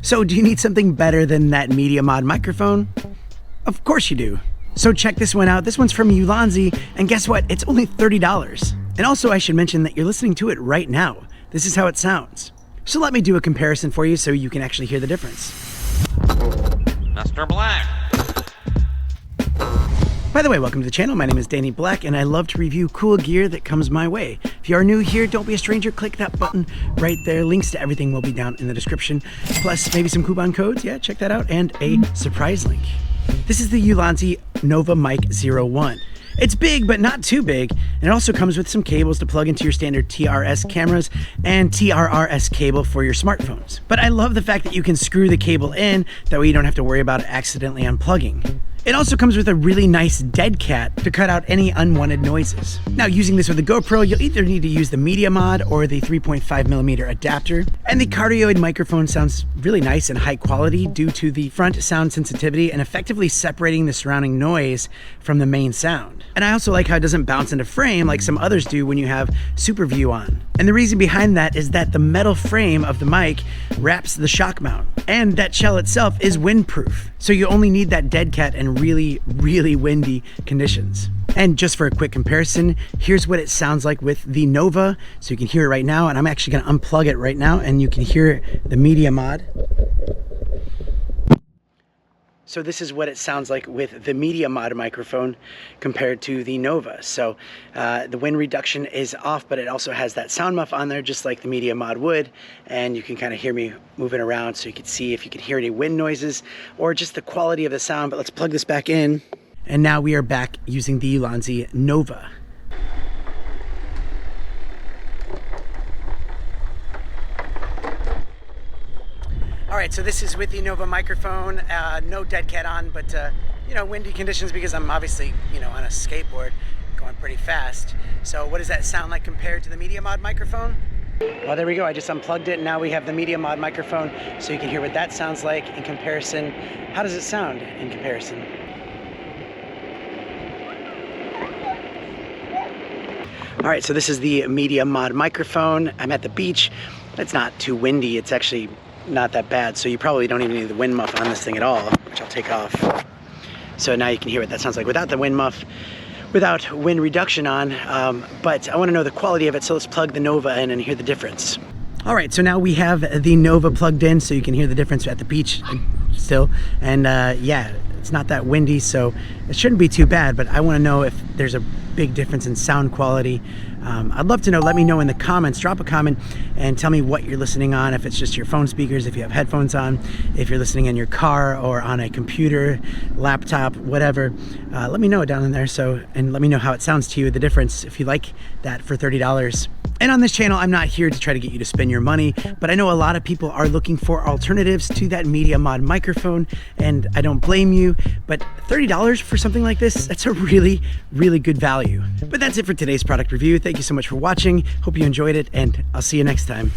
So do you need something better than that Media Mod microphone? Of course you do. So check this one out. This one's from Ulanzi, and guess what? It's only $30. And also I should mention that you're listening to it right now. This is how it sounds. So let me do a comparison for you so you can actually hear the difference. Mr. Black. By the way, welcome to the channel. My name is Danny Black, and I love to review cool gear that comes my way. If you are new here, don't be a stranger. Click that button right there. Links to everything will be down in the description. Plus, maybe some coupon codes. Yeah, check that out. And a surprise link. This is the Ulanzi Nova Mic 01. It's big, but not too big. And it also comes with some cables to plug into your standard TRS cameras and TRRS cable for your smartphones. But I love the fact that you can screw the cable in, that way you don't have to worry about accidentally unplugging. It also comes with a really nice dead cat to cut out any unwanted noises. Now, using this with the GoPro, you'll either need to use the Media Mod or the 3.5mm adapter. And the cardioid microphone sounds really nice and high quality due to the front sound sensitivity and effectively separating the surrounding noise from the main sound. And I also like how it doesn't bounce into frame like some others do when you have Super View on. And the reason behind that is that the metal frame of the mic wraps the shock mount. And that shell itself is windproof. So you only need that dead cat in really, really windy conditions. And just for a quick comparison, here's what it sounds like with the Nova. So you can hear it right now, and I'm actually gonna unplug it right now, and you can hear the Media Mod. So this is what it sounds like with the Media Mod microphone compared to the Nova. So the wind reduction is off, but it also has that sound muff on there, just like the Media Mod would. And you can kind of hear me moving around, so you can see if you can hear any wind noises or just the quality of the sound. But let's plug this back in. And now we are back using the Ulanzi Nova. All right, so this is with the Nova microphone, no dead cat on, but you know, windy conditions because I'm obviously, you know, on a skateboard going pretty fast. So what does that sound like compared to the Media Mod microphone? Well, there we go. I just unplugged it. Now we have the Media Mod microphone, so you can hear what that sounds like in comparison. How does it sound in comparison? All right, so this is the Media Mod microphone. I'm at the beach. It's not too windy. It's actually not that bad, so you probably don't even need the wind muff on this thing at all, which I'll take off. So now you can hear what that sounds like without the wind muff, without wind reduction on, but I want to know the quality of it, so let's plug the Nova in and hear the difference. All right, so now we have the Nova plugged in, so you can hear the difference at the beach still, and yeah, it's not that windy, so it shouldn't be too bad, but I want to know if there's a big difference in sound quality. I'd love to know. Let me know in the comments. Drop a comment and tell me what you're listening on, if it's just your phone speakers, if you have headphones on, if you're listening in your car or on a computer, laptop, whatever. Let me know down in there, and let me know how it sounds to you, the difference, if you like that for $30. And on this channel, I'm not here to try to get you to spend your money, but I know a lot of people are looking for alternatives to that Media Mod microphone, and I don't blame you, but $30 for something like this, that's a really, really good value. But that's it for today's product review. Thank you so much for watching. Hope you enjoyed it, and I'll see you next time.